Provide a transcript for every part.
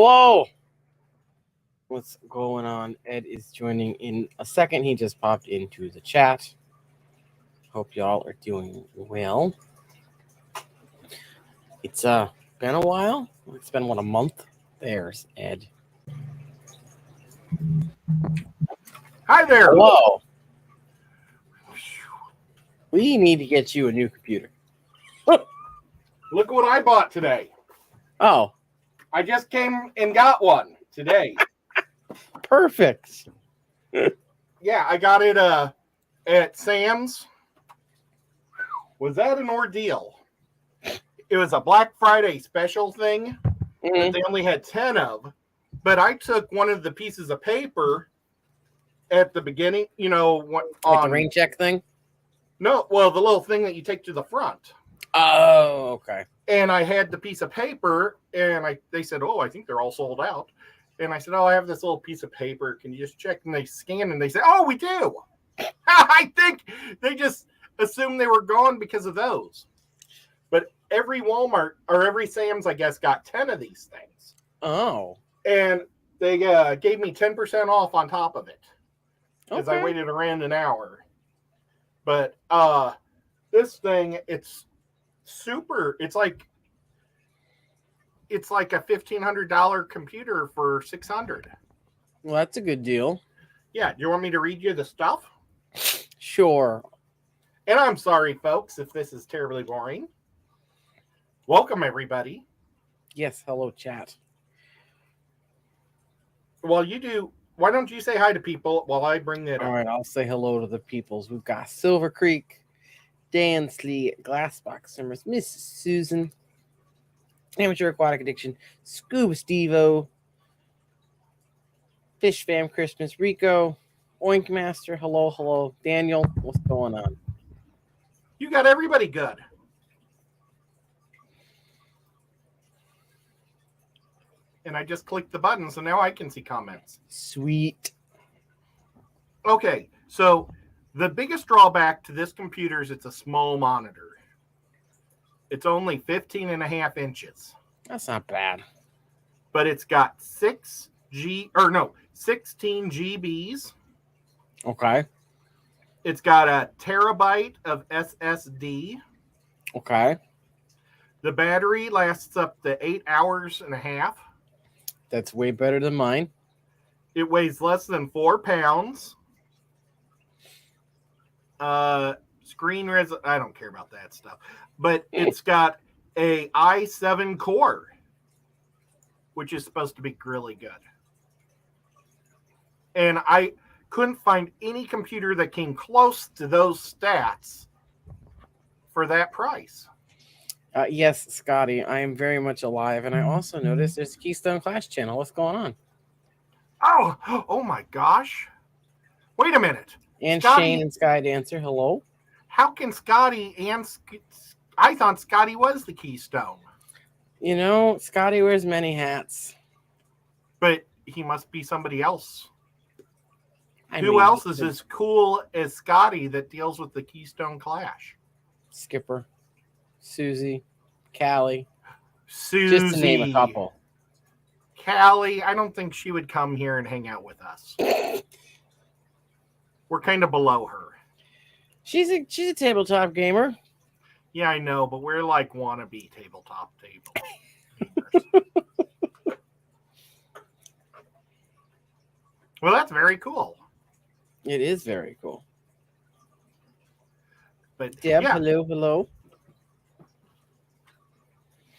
Hello. What's going on? Ed is joining in a second. He just popped into the chat. Hope y'all are doing well. It's been a while. It's been a month. There's Ed. Hi there. Hello. We need to get you a new computer. Look what I bought today. Oh, I just came and got one today. perfect. Yeah, I got it at Sam's. Was that an ordeal? It was a Black Friday special thing that they only had 10 of. But I took one of the pieces of paper at the beginning, Like the rain check thing? No, well, the little thing that you take to the front. Oh, okay. And I had the piece of paper, and they said, "Oh, I think they're all sold out." And I said, "Oh, I have this little piece of paper. Can you just check?" And they scanned, and they said, "Oh, we do." I think they just assumed they were gone because of those. But every Walmart or every Sam's, I guess, got 10 of these things. Oh. And they gave me 10% off on top of it because I waited around an hour. But this thing, it's super. It's like a $1,500 computer for $600. Well, that's a good deal. Yeah. Do you want me to read you the stuff? Sure. And I'm sorry, folks, if this is terribly boring. Welcome, everybody. Yes, hello, chat. Well, you do. Why don't you say hi to people while I bring that up? All right, I'll say hello to the peoples. We've got Silver Creek, Dansley, Glassbox Simmers, Miss Susan, Amateur Aquatic Addiction, Scuba Stevo, Fish Fam Christmas, Rico, Oink Master, hello, Daniel, what's going on? You got everybody good. And I just clicked the button, so now I can see comments. Sweet. Okay, so the biggest drawback to this computer is it's a small monitor. It's only 15.5 inches. That's not bad. But it's got 16 GBs. Okay. It's got a terabyte of SSD. Okay. The battery lasts up to 8 hours and a half. That's way better than mine. It weighs less than 4 pounds. Screen I don't care about that stuff. But it's got a i7 core, which is supposed to be really good. And I couldn't find any computer that came close to those stats for that price. Yes, Scotty, I am very much alive. And I also noticed there's a Keystone Clash channel. What's going on? Oh my gosh. Wait a minute. And Scotty, Shane and Sky Dancer, hello. How can Scotty and... I thought Scotty was the Keystone. You know, Scotty wears many hats. But he must be somebody else. Who else is as cool as Scotty that deals with the Keystone Clash? Skipper, Susie, Callie. Susie. Just to name a couple. Callie, I don't think she would come here and hang out with us. We're kind of below her. She's a tabletop gamer. Yeah, I know, but we're like wannabe tabletop gamers. Well, that's very cool. It is very cool. But Deb, yeah. hello.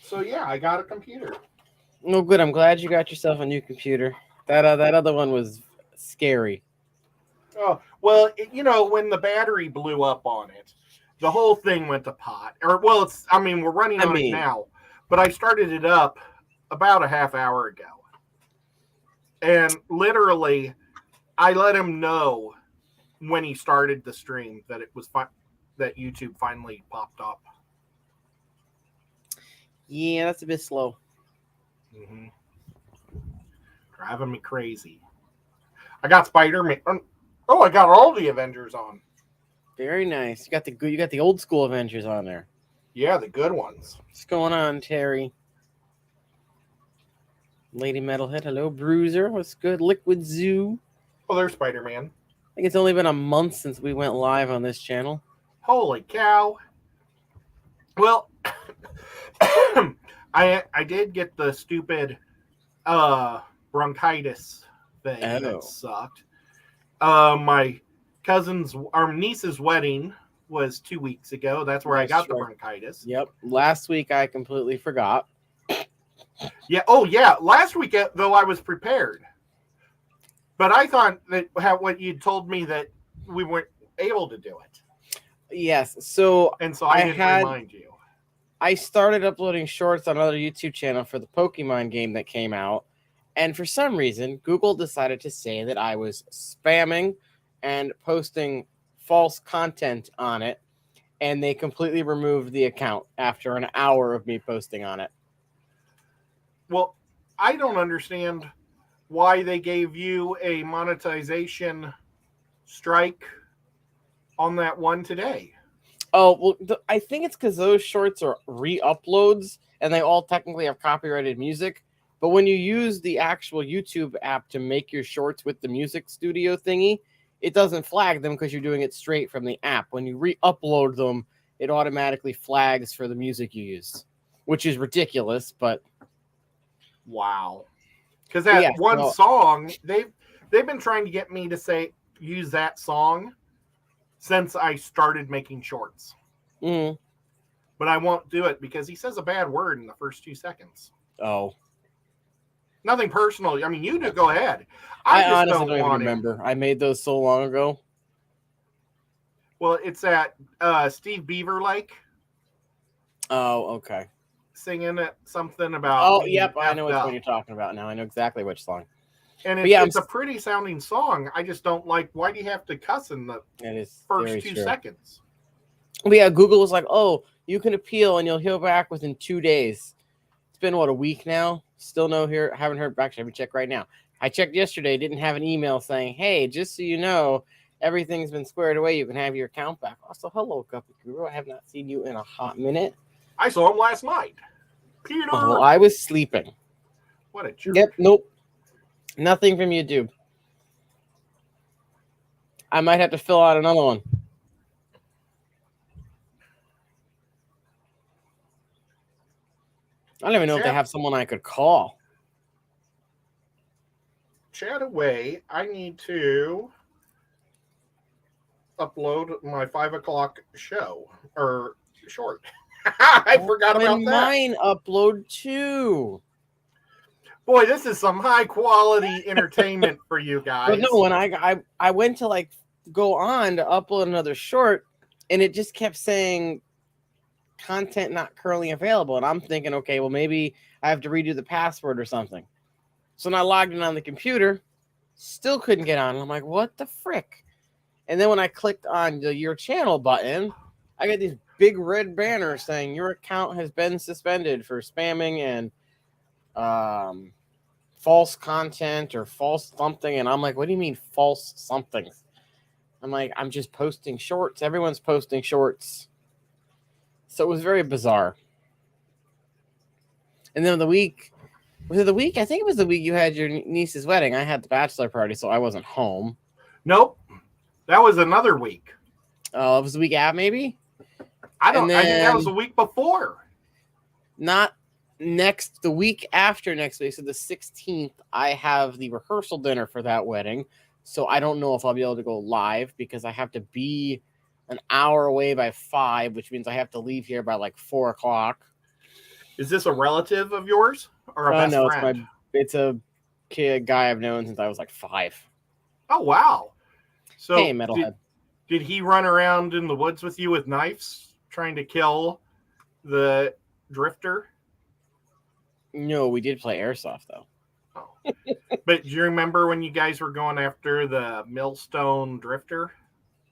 So yeah, I got a computer. Oh, good. I'm glad you got yourself a new computer. That other one was scary. Oh, well, when the battery blew up on it, the whole thing went to pot. We're running on it now, but I started it up about a half hour ago. And literally, I let him know when he started the stream that it was that YouTube finally popped up. Yeah, that's a bit slow. Mm-hmm. Driving me crazy. I got Spider-Man. Oh, I got all the Avengers on. Very nice. You got the old school Avengers on there. Yeah, the good ones. What's going on, Terry? Lady Metalhead, hello. Bruiser, what's good? Liquid Zoo. Oh, there's Spider-Man. I think it's only been a month since we went live on this channel. Holy cow. Well, I did get the stupid bronchitis thing that sucked. My niece's wedding was 2 weeks ago. That's where I got the bronchitis. Yep. Last week I completely forgot. Yeah. Oh, yeah. Last week, though, I was prepared. But I thought that what you told me that we weren't able to do it. Yes. So I didn't remind you. I started uploading shorts on another YouTube channel for the Pokemon game that came out. And for some reason, Google decided to say that I was spamming and posting false content on it. And they completely removed the account after an hour of me posting on it. Well, I don't understand why they gave you a monetization strike on that one today. Oh, well, I think it's because those shorts are re-uploads and they all technically have copyrighted music. But when you use the actual YouTube app to make your shorts with the music studio thingy, it doesn't flag them because you're doing it straight from the app. When you re-upload them, it automatically flags for the music you used, which is ridiculous, but... Wow. Because that song, they've been trying to get me to use that song since I started making shorts. Mm. But I won't do it because he says a bad word in the first 2 seconds. Oh. Nothing personal. I mean, you do go ahead. I honestly don't even remember. I made those so long ago. Well, it's at Steve Beaver Lake. Oh, okay. Singing something about... Oh, yep. I know which one you're talking about now. I know exactly which song. And it's a pretty sounding song. I just don't like... Why do you have to cuss in the first 2 seconds? But yeah, Google was like, oh, you can appeal and you'll hear back within 2 days. It's been, what, a week now? Still haven't heard back. Let me check right now. I checked yesterday. Didn't have an email saying, hey, just so you know, everything's been squared away. You can have your account back. Also, hello, Guppy Guru. I have not seen you in a hot minute. I saw him last night. Peter! Oh, I was sleeping. What a jerk. Yep, nope. Nothing from YouTube. I might have to fill out another one. I don't even know if they have someone I could call. Chat away. I need to upload my 5 o'clock show or short. I forgot about that. Mine upload too. Boy, this is some high quality entertainment for you guys. But no, when I went to go on to upload another short, and it just kept saying content not currently available, and I'm thinking, okay, well maybe I have to redo the password or something. So when I logged in on the computer, still couldn't get on. I'm like, what the frick? And then when I clicked on the Your Channel button, I got these big red banners saying your account has been suspended for spamming and false content or false something. And I'm like, what do you mean false something? I'm like, I'm just posting shorts. Everyone's posting shorts. So it was very bizarre. And then was it the week? I think it was the week you had your niece's wedding. I had the bachelor party, so I wasn't home. Nope. That was another week. Oh, it was the week after, maybe? I think that was the week before. Not the week after next week. So the 16th, I have the rehearsal dinner for that wedding. So I don't know if I'll be able to go live because I have to be an hour away by 5, which means I have to leave here by 4 o'clock. Is this a relative of yours or a best friend? It's a guy I've known since I was 5. Oh, wow. So hey, Metalhead. Did he run around in the woods with you with knives trying to kill the drifter? No, we did play airsoft, though. Oh. But do you remember when you guys were going after the millstone drifter?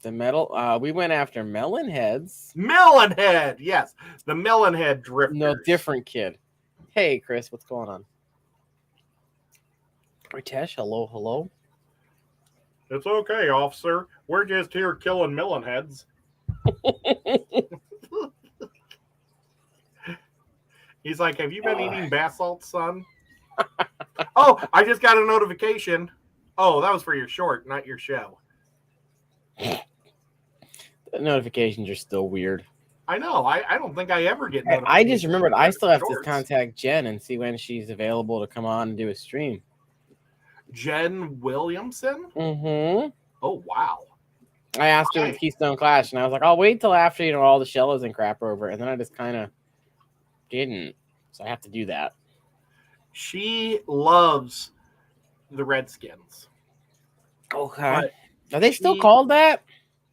The metal? We went after Melonheads. Melonhead! Yes, the Melonhead drifter. No, different kid. Hey, Chris, what's going on? Ritesh, hello. It's okay, officer. We're just here killing Melonheads. He's like, have you been eating bath salts, son? Oh, I just got a notification. Oh, that was for your short, not your show. The notifications are still weird. I know. I don't think I ever get notifications. I just remembered I still have to contact Jen and see when she's available to come on and do a stream. Jen Williamson? Mm-hmm. Oh, wow. I asked her with Keystone Clash, and I was like, I'll wait till after, all the shellos and crap are over. And then I just kind of didn't. So I have to do that. She loves the Redskins. Okay. But are they still called that?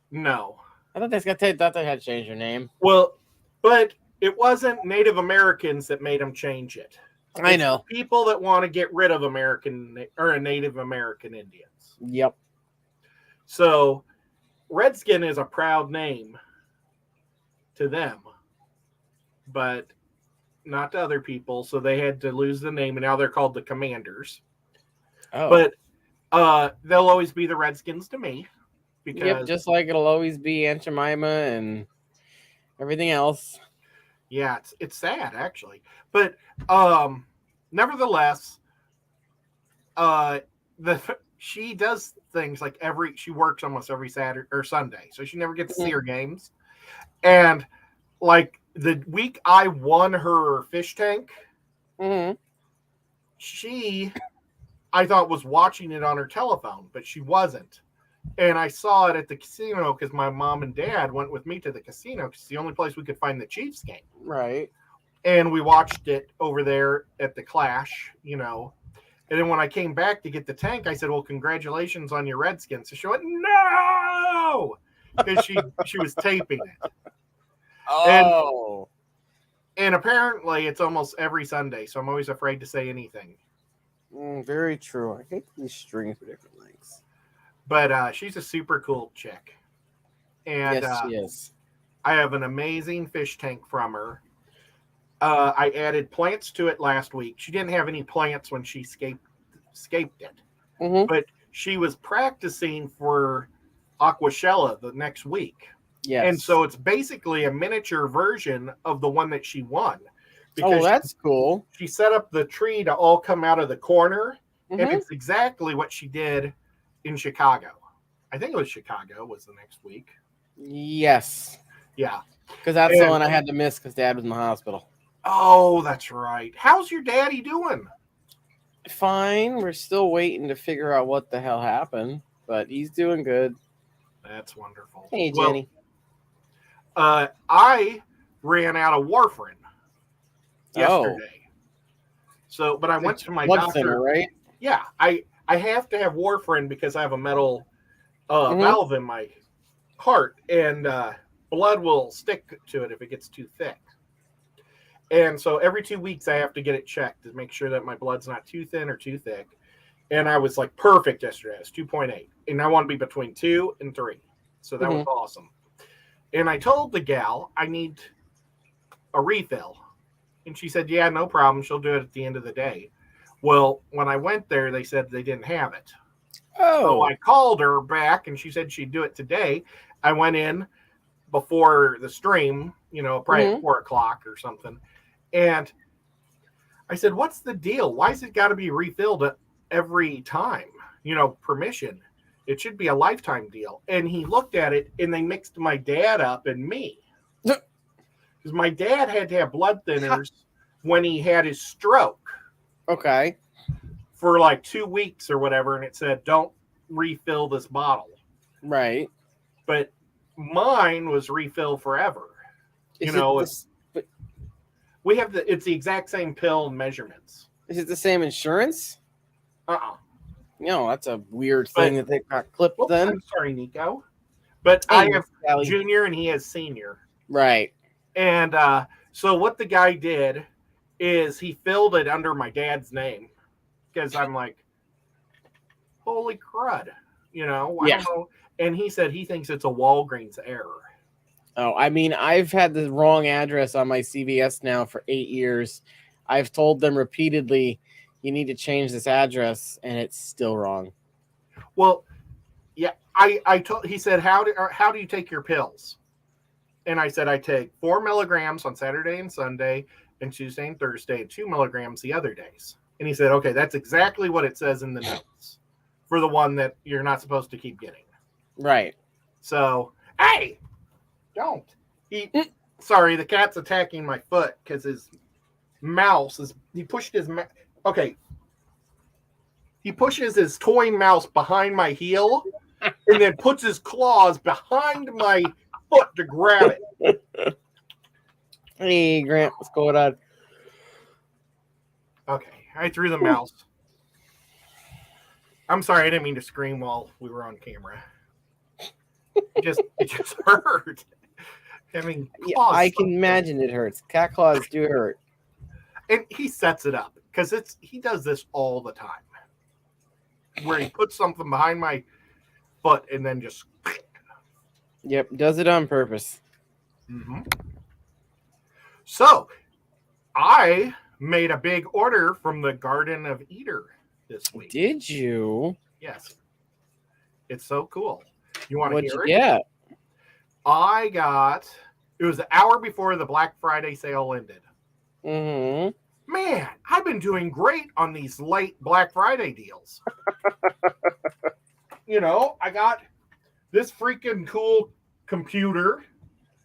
No. I thought they had changed their name. Well, but it wasn't Native Americans that made them change it. I know. People that want to get rid of Native American Indians. Yep. So Redskin is a proud name to them, but not to other people. So they had to lose the name, and now they're called the Commanders. Oh. But they'll always be the Redskins to me. Because, just like it'll always be Aunt Jemima and everything else. Yeah, it's sad actually, but nevertheless, she does things like she works almost every Saturday or Sunday, so she never gets to see her games. And like the week I won her fish tank, she I thought was watching it on her telephone, but she wasn't. And I saw it at the casino because my mom and dad went with me to the casino because it's the only place we could find the Chiefs game. Right. And we watched it over there at the Clash, And then when I came back to get the tank, I said, well, congratulations on your Redskins. So she went, no! Because she was taping it. Oh. And apparently it's almost every Sunday, so I'm always afraid to say anything. Very true. I hate these strings for different lengths. But she's a super cool chick. And yes, she is. I have an amazing fish tank from her. I added plants to it last week. She didn't have any plants when she scaped it. But she was practicing for Aquashella the next week. Yes. And so it's basically a miniature version of the one that she won. Oh, that's cool. She set up the tree to all come out of the corner. And it's exactly what she did in Chicago. I think it was Chicago was the next week. Yes. Yeah. Because that's the one I had to miss because Dad was in the hospital. Oh, that's right. How's your daddy doing? Fine. We're still waiting to figure out what the hell happened, but he's doing good. That's wonderful. Hey, Jenny. Well, I ran out of warfarin yesterday. So, but I went to my doctor. Center, right? Yeah, I have to have warfarin because I have a metal valve in my heart, and blood will stick to it if it gets too thick. And so every 2 weeks I have to get it checked to make sure that my blood's not too thin or too thick. And I was like perfect yesterday. I was 2.8. And I want to be between 2 and 3. So that was awesome. And I told the gal I need a refill. And she said, yeah, no problem. She'll do it at the end of the day. Well, when I went there, they said they didn't have it. Oh. So I called her back, and she said she'd do it today. I went in before the stream, probably at 4 o'clock or something. And I said, what's the deal? Why has it got to be refilled every time? Permission. It should be a lifetime deal. And he looked at it, and they mixed my dad up and me. Because my dad had to have blood thinners when he had his stroke. Okay. For like 2 weeks or whatever, and it said, don't refill this bottle. Right. But mine was refill forever. We have it's the exact same pill and measurements. Is it the same insurance? No, that's a weird thing that they got clipped then. I'm sorry, Nico. But I have junior and he has senior. Right. And so what the guy did is he filled it under my dad's name. Because I'm like, holy crud. I don't know. And he said he thinks it's a Walgreens error. Oh, I mean, I've had the wrong address on my CVS now for 8 years. I've told them repeatedly, you need to change this address, and it's still wrong. Well, yeah, he said, how do you take your pills? And I said, I take 4 milligrams on Saturday and Sunday, and Tuesday and Thursday, and 2 milligrams the other days. And he said, okay, that's exactly what it says in the notes for the one that you're not supposed to keep getting. Right. So, hey, don't. Sorry, the cat's attacking my foot because his mouse is, he pushed his, okay. He pushes his toy mouse behind my heel and then puts his claws behind my foot to grab it. Hey, Grant, what's going on? Okay, I threw the mouse. I'm sorry, I didn't mean to scream while we were on camera. It just hurt. I mean, claws. I can imagine it hurts. Cat claws do hurt. And he sets it up because he does this all the time, where he puts something behind my foot and then just. Yep, does it on purpose. Mm-hmm. So, I made a big order from the Garden of Eden this week. Did you? Yes. It's so cool. You want to hear it? Yeah. I got, it was the hour before the Black Friday sale ended. Mm-hmm. Man, I've been doing great on these late Black Friday deals. You know, I got this freaking cool computer.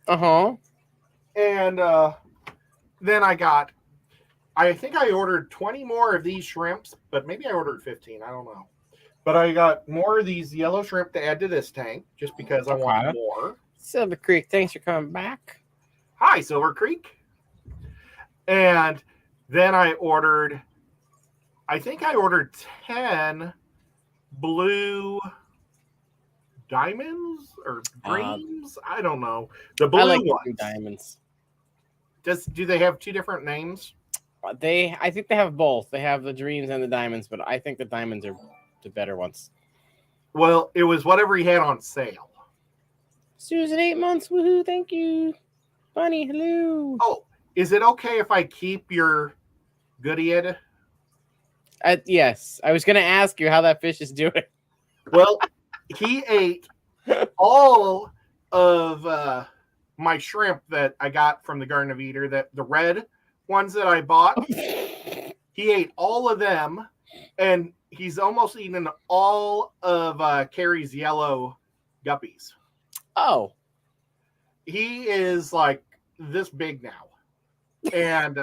Uh-huh. And then I think I ordered 20 more of these shrimps, but maybe I ordered 15. I don't know. But I got more of these yellow shrimp to add to this tank just because I want more. Silver Creek, thanks for coming back. Hi, Silver Creek. And then I think I ordered 10 blue diamonds or dreams. I don't know. The blue ones. Diamonds. Do they have two different names? I think they have both. They have the dreams and the diamonds, but I think the diamonds are the better ones. Well, it was whatever he had on sale. Susan, 8 months. Woohoo! Thank you, Bunny. Hello. Oh, is it okay if I keep your goodie, Ed? Yes, I was going to ask you how that fish is doing. Well, he ate all of my shrimp that I got from the Garden of Eden, the red ones that I bought. He ate all of them, and he's almost eaten all of Carrie's yellow guppies. Oh. He is like this big now. And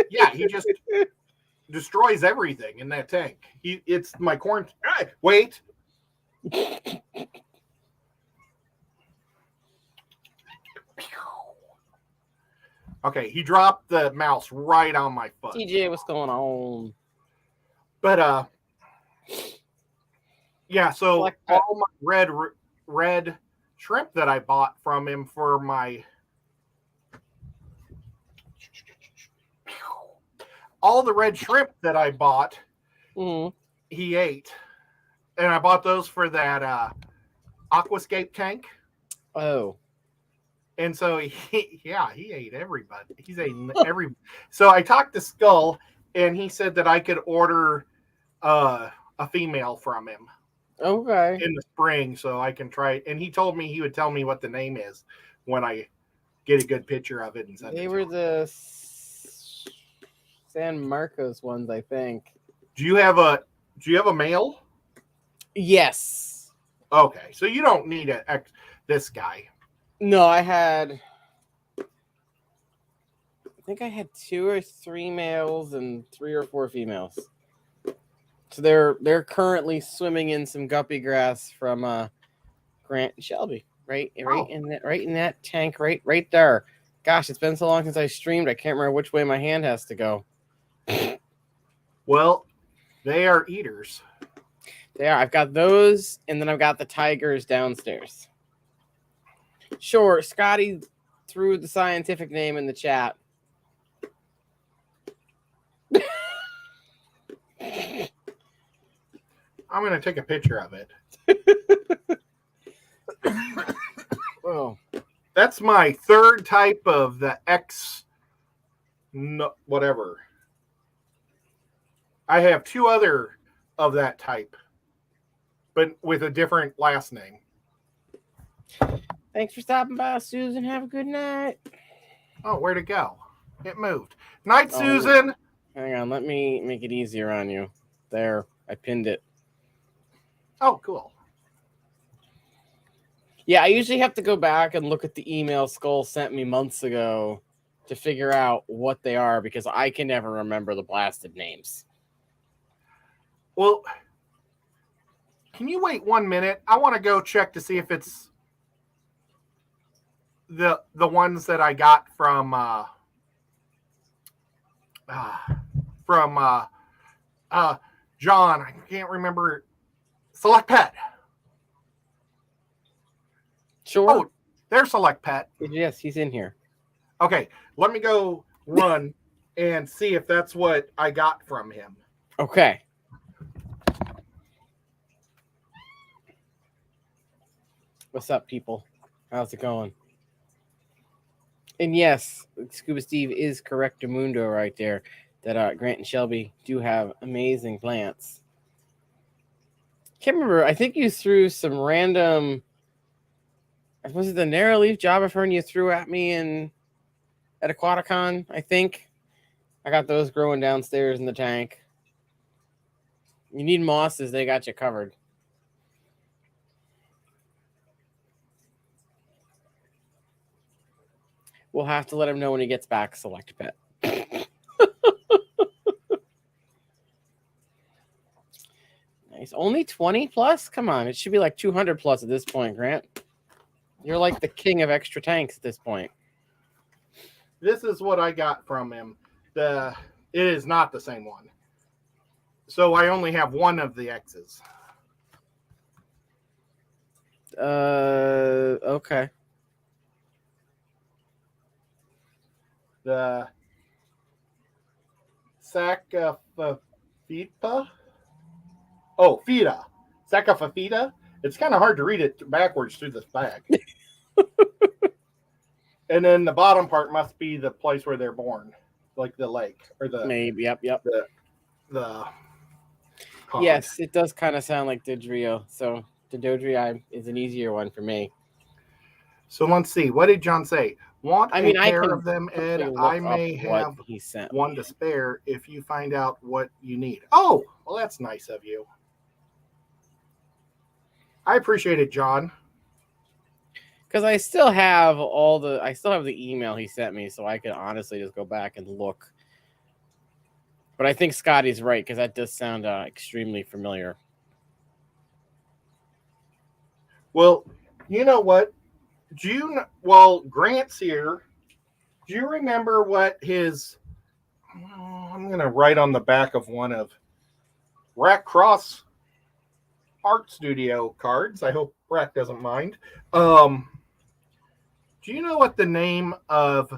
yeah, he just destroys everything in that tank. It's my corn. Wait. Okay, he dropped the mouse right on my foot. TJ, what's going on? But yeah, so all my red shrimp that I bought from him for my all the red shrimp that I bought, he ate. And I bought those for that aquascape tank. Oh. And so he ate everybody. He's eating every. So I talked to Skull, and he said that I could order a female from him. Okay. In the spring, so I can try it. And he told me he would tell me what the name is when I get a good picture of it. And they were the San Marcos ones, I think. Do you have a male? Yes. Okay, so you don't need this guy. No, I think I had 2 or 3 males and 3 or 4 females. So they're currently swimming in some guppy grass from Grant and Shelby, right in that tank, right there. Gosh, it's been so long since I streamed. I can't remember which way my hand has to go. Well, they are eaters. They are. I've got those, and then I've got the tigers downstairs. Sure, Scotty threw the scientific name in the chat. I'm going to take a picture of it. Oh. That's my third type of the X whatever. I have 2 other of that type, but with a different last name. Thanks for stopping by, Susan. Have a good night. Oh, where'd it go? It moved. Night, Susan. Hang on, let me make it easier on you. There, I pinned it. Oh, cool. Yeah, I usually have to go back and look at the email Skull sent me months ago to figure out what they are because I can never remember the blasted names. Well, can you wait 1 minute? I want to go check to see if it's the ones that I got from John. I can't remember. Select Pet. Sure. Oh, there's Select Pet. Yes, he's in here. Okay, let me go run and see if that's what I got from him. Okay. What's up, people? How's it going? And yes, Scuba Steve is correctamundo right there. That Grant and Shelby do have amazing plants. Can't remember. I think you threw some random. Was it the narrow leaf Java fern you threw at me at Aquaticon? I think I got those growing downstairs in the tank. You need mosses; they got you covered. We'll have to let him know when he gets back. Select Pet. Nice. Only 20 plus? Come on. It should be like 200 plus at this point, Grant. You're like the king of extra tanks at this point. This is what I got from him. It is not the same one. So I only have one of the X's. Okay. The Sacafafita. Oh, Fita. Sacafafita. It's kind of hard to read it backwards through this bag. And then the bottom part must be the place where they're born, like the lake or the maybe. Yep. The yes, it does kind of sound like Dodrio. So the Dodrio is an easier one for me. So let's see. What did John say? I pair of them, Ed. I may have he sent one to spare if you find out what you need. Oh, well, that's nice of you. I appreciate it, John. Because I still have the email he sent me, so I can honestly just go back and look. But I think Scotty's right because that does sound extremely familiar. Well, you know what? Grant's here. Do you remember what his? I'm going to write on the back of one of Rack Cross Art Studio cards. I hope Rack doesn't mind. Do you know what the name of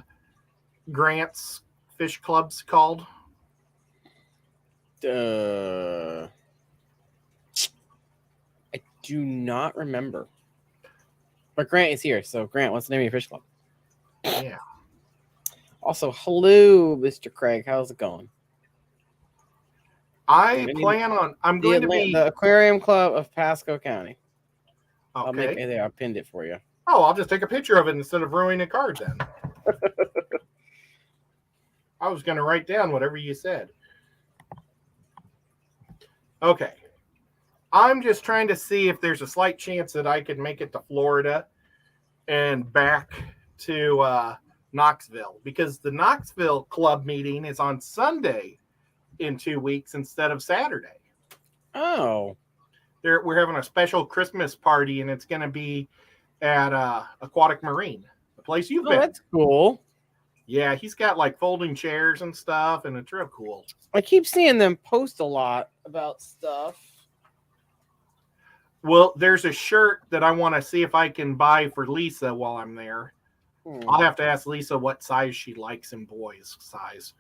Grant's fish club's called? I do not remember. But Grant is here. So, Grant, what's the name of your fish club? Yeah. Also, hello, Mr. Craig. How's it going? I'm going to be the Aquarium Club of Pasco County. Okay. I'll pinned it for you. Oh, I'll just take a picture of it instead of ruining a card then. I was going to write down whatever you said. Okay. I'm just trying to see if there's a slight chance that I could make it to Florida and back to Knoxville, because the Knoxville club meeting is on Sunday in 2 weeks instead of Saturday. Oh. We're having a special Christmas party, and it's going to be at Aquatic Marine, the place you've been. That's cool. Yeah, he's got like folding chairs and stuff, and it's real cool. I keep seeing them post a lot about stuff. Well, there's a shirt that I want to see if I can buy for Lisa while I'm there. I'll have to ask Lisa what size she likes in boys' size.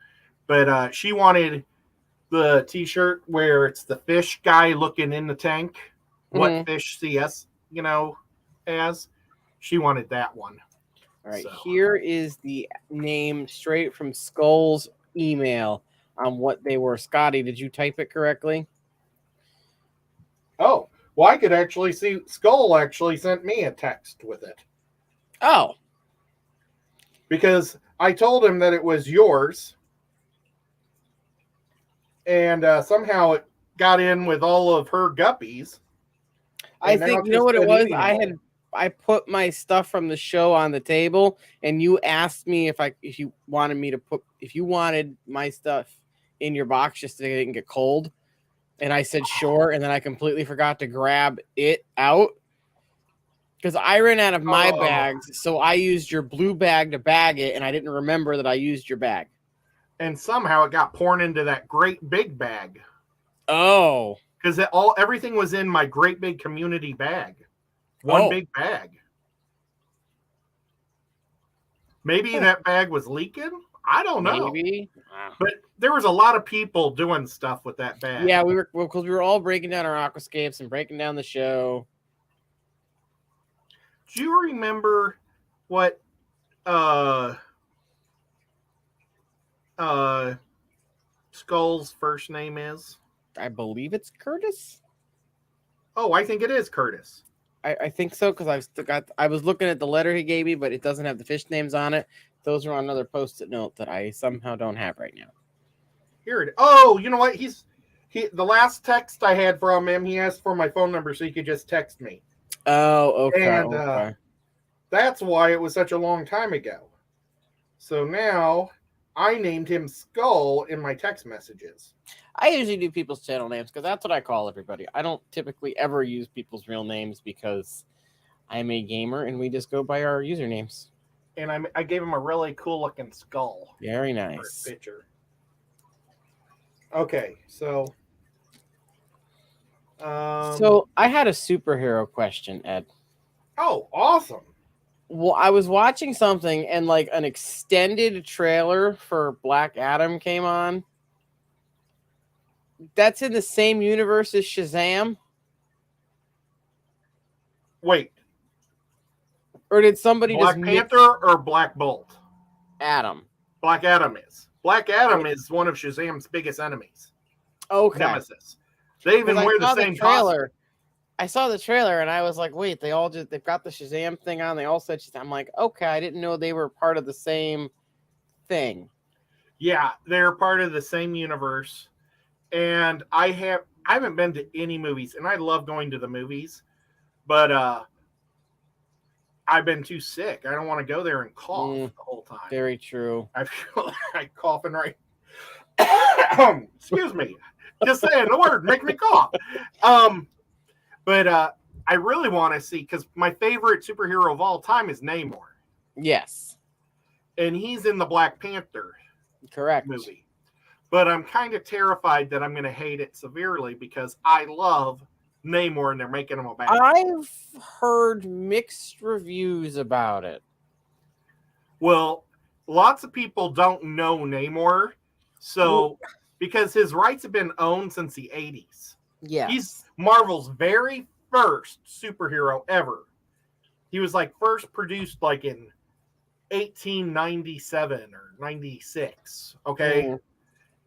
But she wanted the T-shirt where it's the fish guy looking in the tank. What fish see us, as. She wanted that one. All right, Here is the name straight from Skull's email on what they were. Scotty, did you type it correctly? Oh, well, I could actually see Skull actually sent me a text with it. Oh. Because I told him that it was yours. and somehow it got in with all of her guppies. I think, you know what it was? I put my stuff from the show on the table, and you asked me if you wanted my stuff in your box just so it didn't get cold. And I said sure, and then I completely forgot to grab it out because I ran out of my bags, so I used your blue bag to bag it, and I didn't remember that I used your bag. And somehow it got poured into that great big bag. Oh. Because everything was in my great big community bag. One big bag. Maybe that bag was leaking? I don't know. Maybe. But there was a lot of people doing stuff with that bag. Yeah, because we were all breaking down our aquascapes and breaking down the show. Do you remember what Skull's first name is? I believe it's Curtis. Oh, I think it is Curtis. I think so because I was looking at the letter he gave me, but it doesn't have the fish names on it. Those are on another post-it note that I somehow don't have right now. Here it is. Oh, you know what? The last text I had from him, he asked for my phone number so he could just text me. Oh, okay. And that's why it was such a long time ago. So now I named him Skull in my text messages. I usually do people's channel names because that's what I call everybody. I don't typically ever use people's real names because I'm a gamer and we just go by our usernames. And I gave him a really cool looking skull. Very nice picture. Okay, so I had a superhero question, Ed. Oh, awesome. Well, I was watching something and like an extended trailer for Black Adam came on. That's in the same universe as Shazam? Wait. Or did somebody Black Panther or Black Bolt? Adam. Black Adam is. Black Adam is one of Shazam's biggest enemies. Okay. Nemesis. They even wear the same trailer. I saw the trailer and I was like, wait, they've got the Shazam thing on. They all said Shazam. I'm like, okay, I didn't know they were part of the same thing. Yeah, they're part of the same universe. And I haven't been to any movies, and I love going to the movies, but I've been too sick. I don't want to go there and cough the whole time. Very true. I feel like coughing right. Excuse me. Just saying the word make me cough. But I really want to see, because my favorite superhero of all time is Namor. Yes. And he's in the Black Panther movie. But I'm kind of terrified that I'm going to hate it severely because I love Namor and they're making him a bad guy. I've heard mixed reviews about it. Well, lots of people don't know Namor. So, because his rights have been owned since the 80s. Yeah. He's Marvel's very first superhero ever. He was like first produced like in 1897 or 96. Okay. Mm-hmm.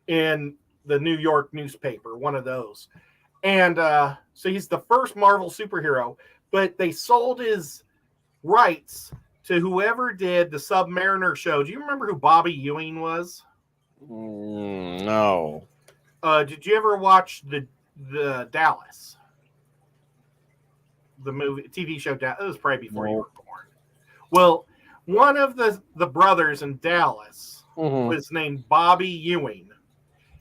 In the New York newspaper, one of those. And so he's the first Marvel superhero, but they sold his rights to whoever did the Submariner show. Do you remember who Bobby Ewing was? No. Did you ever watch the Dallas? The movie, TV show Dallas? It was probably before you were born. Well, one of the brothers in Dallas was named Bobby Ewing.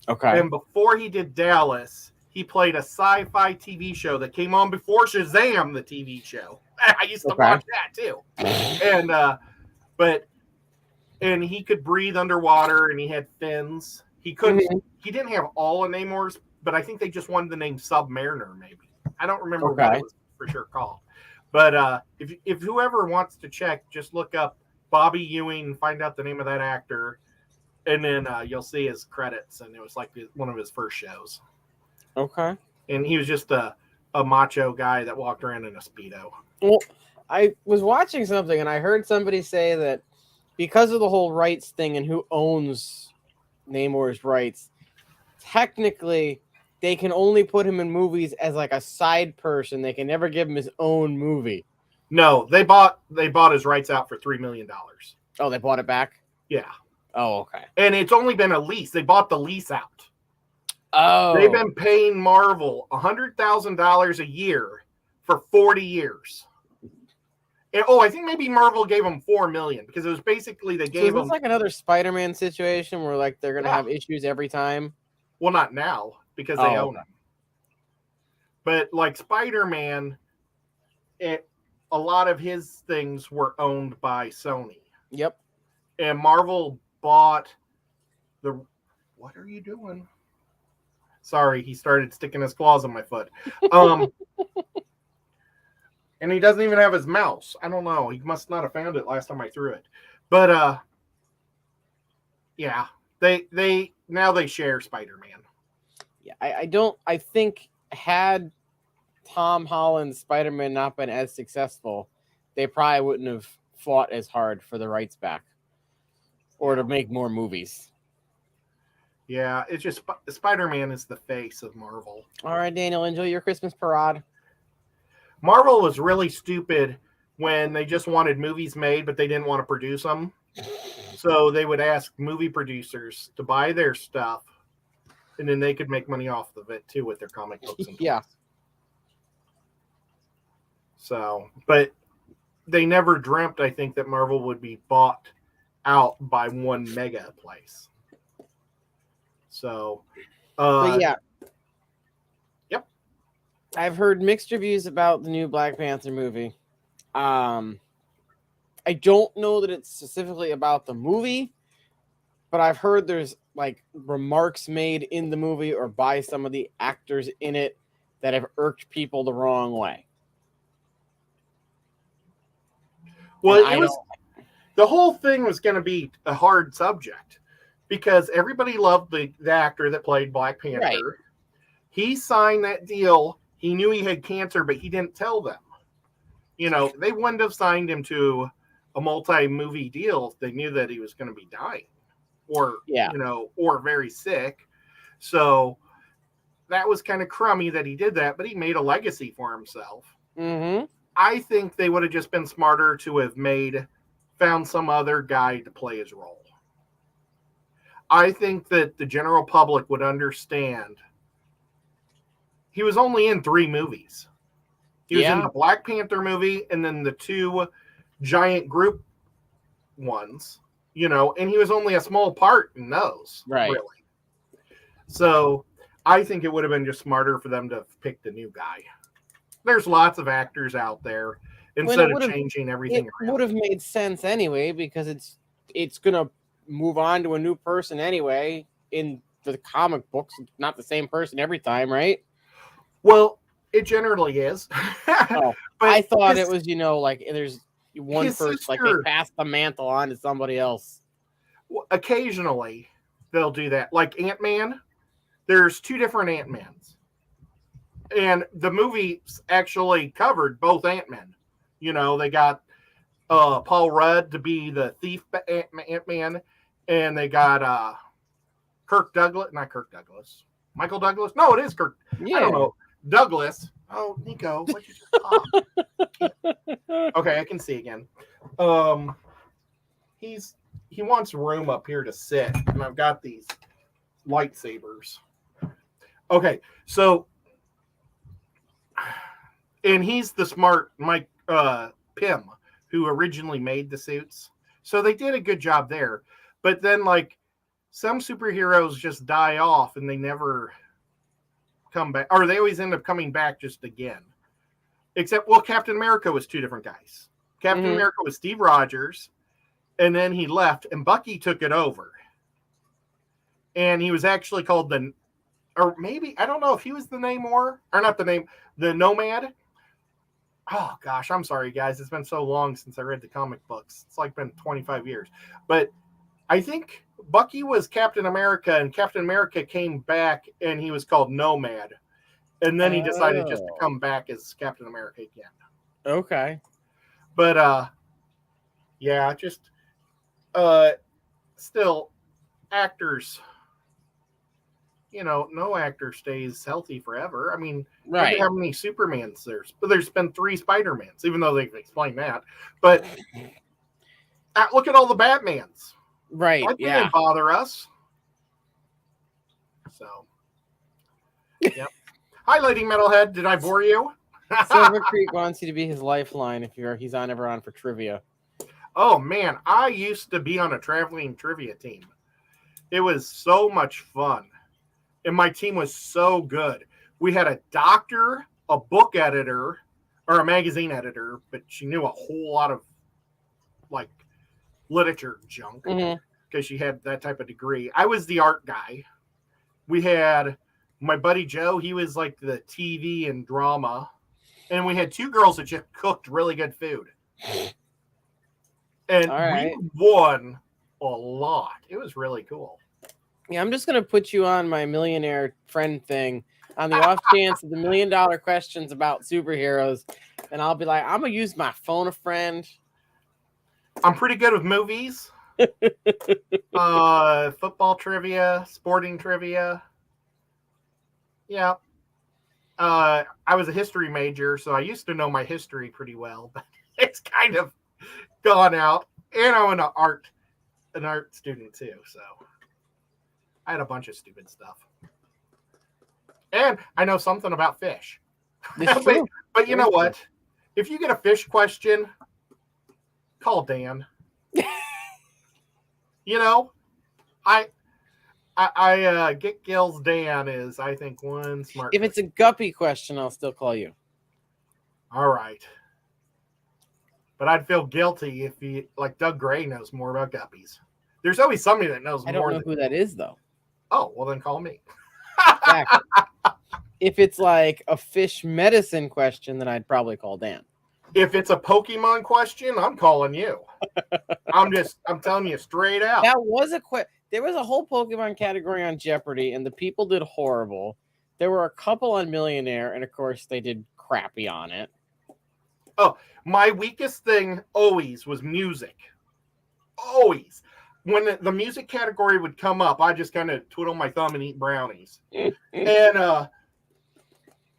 Okay. And before he did Dallas, he played a sci-fi TV show that came on before Shazam, the TV show. I used to watch that too. And he could breathe underwater and he had fins. He couldn't. He didn't have all of Namor's, but I think they just wanted the name Submariner. Maybe I don't remember what it was for sure called. But if whoever wants to check, just look up Bobby Ewing, find out the name of that actor. And then you'll see his credits, and it was like one of his first shows. Okay. And he was just a macho guy that walked around in a Speedo. Well, I was watching something, and I heard somebody say that because of the whole rights thing and who owns Namor's rights, technically they can only put him in movies as like a side person. They can never give him his own movie. No, they bought his rights out for $3 million. Oh, they bought it back? Yeah. Oh, okay. And it's only been a lease. They bought the lease out. They've Oh. been paying Marvel $100,000 a year for 40 years. And, I think maybe Marvel gave them $4 million because it was basically they gave them like another Spider-Man situation where like they're gonna Yeah. have issues every time. Well, not now because they own them. But like Spider-Man, a lot of his things were owned by Sony. Yep. And Marvel bought the. What are you doing? Sorry, he started sticking his claws on my foot. And he doesn't even have his mouse. I don't know. He must not have found it last time I threw it. But yeah, they now they share Spider-Man. Yeah, I think had Tom Holland's Spider-Man not been as successful, they probably wouldn't have fought as hard for the rights back or to make more movies. Yeah, it's just Spider-Man is the face of Marvel. All right, Daniel, enjoy your Christmas parade. Marvel was really stupid when they just wanted movies made, but they didn't want to produce them. So they would ask movie producers to buy their stuff, and then they could make money off of it too with their comic books. And Yeah. So, but they never dreamt, I think, that Marvel would be bought out by one mega place. So, but yeah. Yep. I've heard mixed reviews about the new Black Panther movie. I don't know that it's specifically about the movie, but I've heard there's like remarks made in the movie or by some of the actors in it that have irked people the wrong way. Well, the whole thing was going to be a hard subject because everybody loved the actor that played Black Panther. Right. He signed that deal. He knew he had cancer, but he didn't tell them. You know, they wouldn't have signed him to a multi-movie deal if they knew that he was going to be dying or, or very sick. So that was kind of crummy that he did that, but he made a legacy for himself. Mm-hmm. I think they would have just been smarter to have found some other guy to play his role. I think that the general public would understand. He was only in 3 movies. He was in the Black Panther movie and then the 2 giant group ones, and he was only a small part in those. Right. Really. So I think it would have been just smarter for them to pick the new guy. There's lots of actors out there instead of changing everything around. It would have made sense anyway because it's going to move on to a new person anyway in the comic books. It's not the same person every time, right? Well, it generally is. But I thought it was, like there's one person, like they pass the mantle on to somebody else. Well, occasionally they'll do that. Like Ant-Man, there's 2 different Ant-Mans. And the movie actually covered both Ant-Men. They got Paul Rudd to be the thief Ant-Man, and they got Michael Douglas. No, it is Kirk. Yeah. I don't know. Douglas. Oh, Nico, what you just Okay, I can see again. He wants room up here to sit, and I've got these lightsabers. Okay, so and he's the smart Mike Pym who originally made the suits. So they did a good job there. But then like some superheroes just die off and they never come back, or they always end up coming back just again. Except, Captain America was 2 different guys. Captain America was Steve Rogers, and then he left, and Bucky took it over. And he was actually called or maybe, I don't know if he was the Namor, or not the Nomad. Oh, gosh, I'm sorry, guys. It's been so long since I read the comic books. It's like been 25 years. But I think Bucky was Captain America, and Captain America came back, and he was called Nomad. And then he decided just to come back as Captain America again. Okay. But, still, actors, no actor stays healthy forever. I mean, look at how many Supermans there's been 3 Spider-Mans, even though they've explained that. But look at all the Batmans. Right. That didn't bother us. So, Yep. Hi, Lady Metalhead. Did I bore you? Silver Creek wants you to be his lifeline if he's ever on for trivia. Oh man, I used to be on a traveling trivia team. It was so much fun. And my team was so good. We had a doctor, a book editor, or a magazine editor, but she knew a whole lot of like literature junk because she had that type of degree. I was the art guy. We had my buddy Joe, he was like the TV and drama. And we had two girls that just cooked really good food. And we won a lot. It was really cool. Yeah, I'm just going to put you on my millionaire friend thing on the off chance of the $1 million questions about superheroes. And I'll be like, I'm going to use my phone a friend. I'm pretty good with movies. Football trivia, sporting trivia. Yeah. I was a history major, so I used to know my history pretty well, but it's kind of gone out. And I'm an art student too, so I had a bunch of stupid stuff. And I know something about fish. But you know what? If you get a fish question, call Dan. You know, I get Gil's Dan is, I think, one smart. If it's a guppy question, I'll still call you. All right. But I'd feel guilty if like Doug Gray knows more about guppies. There's always somebody that knows more. I don't know who that is, though. Oh, well, then call me. Exactly. If it's like a fish medicine question, then I'd probably call Dan. If it's a Pokemon question, I'm calling you. I'm telling you straight out. That was there was a whole Pokemon category on Jeopardy, and the people did horrible. There were a couple on Millionaire, and of course they did crappy on it. Oh, my weakest thing always was music. Always. When the music category would come up, I just kind of twiddle my thumb and eat brownies. And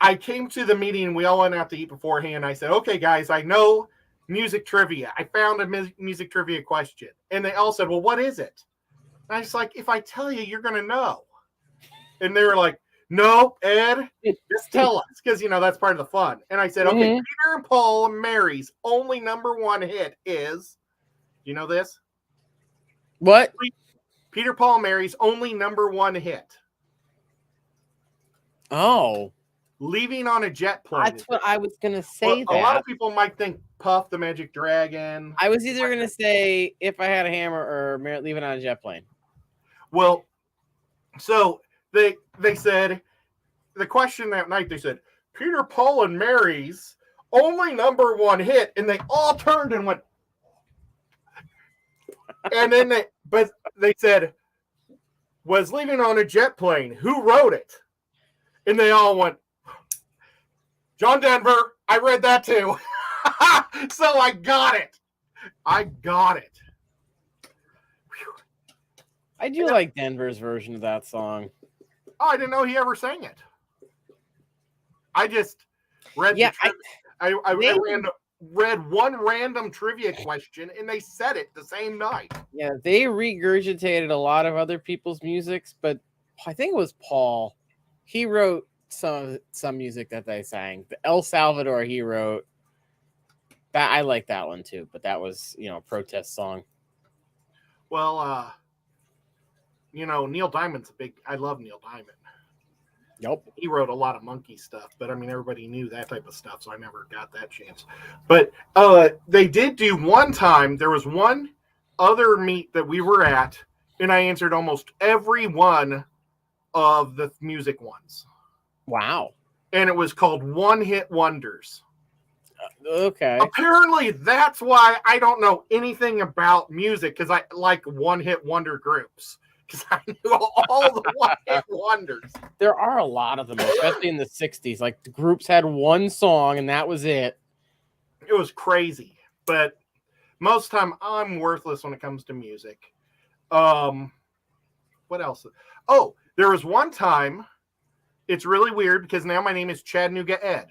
I came to the meeting, we all went out to eat beforehand. I said, okay, guys, I know music trivia. I found a music trivia question. And they all said, well, what is it? And I was like, if I tell you, you're going to know. And they were like, no, Ed, just tell us. Because, that's part of the fun. And I said, okay, Peter, Paul, and Mary's only #1 hit is, you know this? What? Peter, Paul, and Mary's only #1 hit. Oh. Leaving on a Jet Plane. That's what I was going to say. A lot of people might think Puff the Magic Dragon. I was either going to say If I Had a Hammer or Leaving on a Jet Plane. Well, so they said, the question that night, they said, Peter, Paul, and Mary's only #1 hit, and they all turned and went. And then they said, was Leaving on a Jet Plane. Who wrote it? And they all went, John Denver. I read that too. So I got it. I do like Denver's version of that song. Oh, I didn't know he ever sang it. I just read read one random trivia question, and they said it the same night. Yeah, they regurgitated a lot of other people's musics, but I think it was Paul. He wrote some music that they sang. The El Salvador he wrote. That I like that one too, but that was a protest song. Well, Neil Diamond's I love Neil Diamond. Yep. He wrote a lot of monkey stuff, but everybody knew that type of stuff, so I never got that chance. But they did do one time, there was one other meet that we were at, and I answered almost every one of the music ones. Wow. And it was called One Hit Wonders. Okay. Apparently, that's why I don't know anything about music, because I like one-hit wonder groups. Because I knew all the one-hit wonders. There are a lot of them, especially in the 60s. Like, the groups had one song, and that was it. It was crazy. But most of the time, I'm worthless when it comes to music. What else? Oh, there was one time, it's really weird, because now my name is Chattanooga Ed.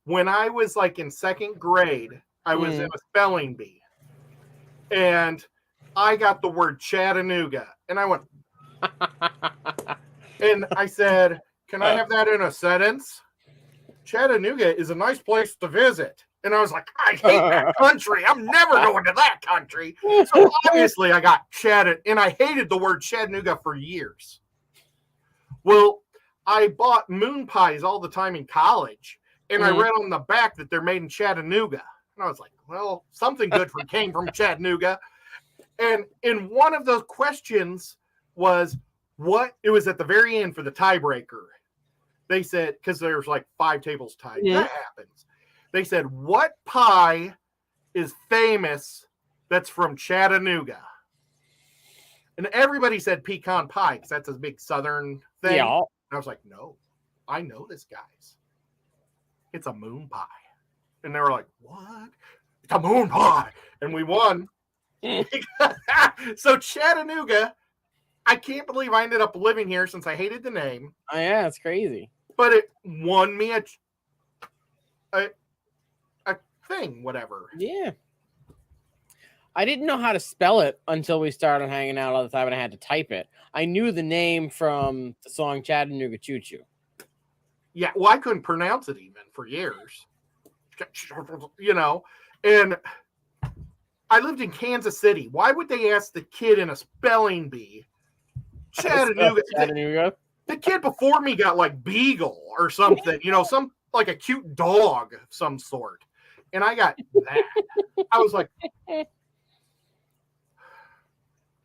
When I was, like, in second grade, I was in a spelling bee. And I got the word Chattanooga, and I went, and I said, Can I have that in a sentence? Chattanooga is a nice place to visit. And I was like, I hate that country. I'm never going to that country. So obviously I got Chattanooga, and I hated the word Chattanooga for years. Well, I bought moon pies all the time in college, and I read on the back that they're made in Chattanooga. And I was like, well, something good came from Chattanooga. And in one of those questions was it was at the very end for the tiebreaker. They said, because there's like 5 tables tied. Yeah. That happens. They said, what pie is famous that's from Chattanooga? And everybody said pecan pie because that's a big southern thing. Yeah. And I was like, no, I know this, guys. It's a moon pie. And they were like, what? It's a moon pie. And we won. So Chattanooga, I can't believe I ended up living here since I hated the name. Oh, yeah, it's crazy. But it won me a thing, whatever. Yeah. I didn't know how to spell it until we started hanging out all the time and I had to type it. I knew the name from the song Chattanooga Choo Choo. Yeah, well, I couldn't pronounce it even for years. You know, and I lived in Kansas City. Why would they ask the kid in a spelling bee? Chattanooga. The kid before me got like Beagle or something, you know, some like a cute dog of some sort. And I got that. I was like, I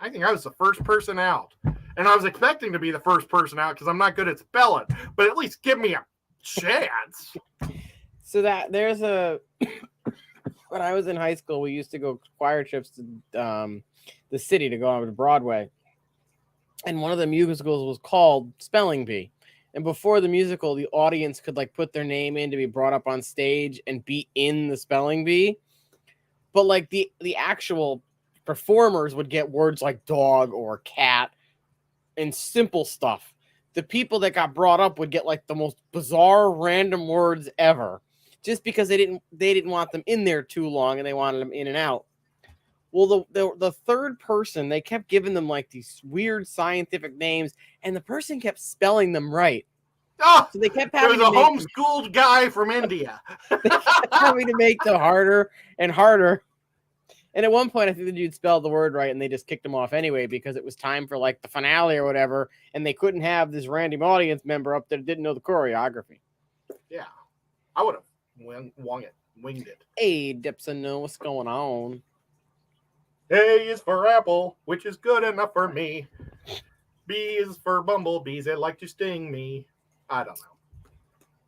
think I was the first person out. And I was expecting to be the first person out because I'm not good at spelling, but at least give me a chance. So that there's when I was in high school, we used to go choir trips to the city to go over to Broadway. And one of the musicals was called Spelling Bee. And before the musical, the audience could like put their name in to be brought up on stage and be in the spelling bee. But like the actual performers would get words like dog or cat and simple stuff. The people that got brought up would get like the most bizarre random words ever, just because they didn't want them in there too long and they wanted them in and out. Well, the third person, they kept giving them like these weird scientific names, and the person kept spelling them right. Oh, so they kept having to homeschooled guy from India. They kept having to make them harder and harder. And at one point, I think the dude spelled the word right, and they just kicked him off anyway because it was time for like the finale or whatever, and they couldn't have this random audience member up there that didn't know the choreography. Yeah, I would have winged it. Hey, Dipson, know what's going on? A is for apple, which is good enough for me. B is for bumblebees that like to sting me. I don't know.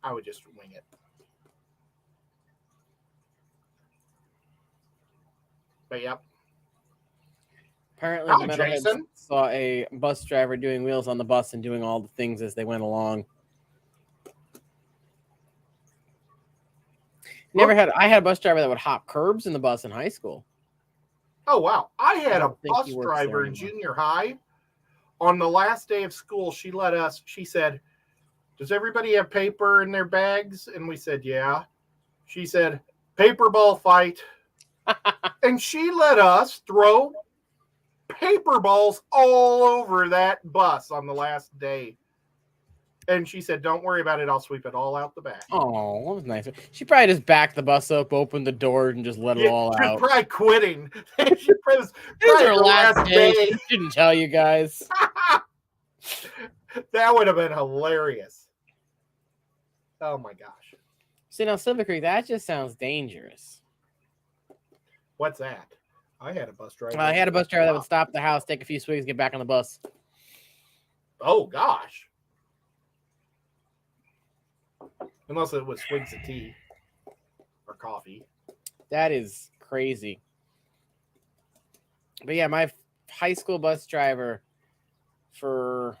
I would just wing it. But yep. Apparently, the metalheads saw a bus driver doing wheels on the bus and doing all the things as they went along. I had a bus driver that would hop curbs in the bus in high school. Oh, wow. I had a bus driver in junior high. On the last day of school, she said, does everybody have paper in their bags? And we said, yeah. She said, paper ball fight. And she let us throw paper balls all over that bus on the last day. And she said, don't worry about it. I'll sweep it all out the back. Oh, that was nice. She probably just backed the bus up, opened the door, and just let it all out. Probably quitting. She was her last day. She didn't tell you guys. That would have been hilarious. Oh, my gosh. See, now, Silver Creek, that just sounds dangerous. What's that? I had a bus driver. I had a bus driver that would stop at the house, take a few swigs, get back on the bus. Oh, gosh. Unless it was swigs of tea or coffee. That is crazy. But yeah, my high school bus driver for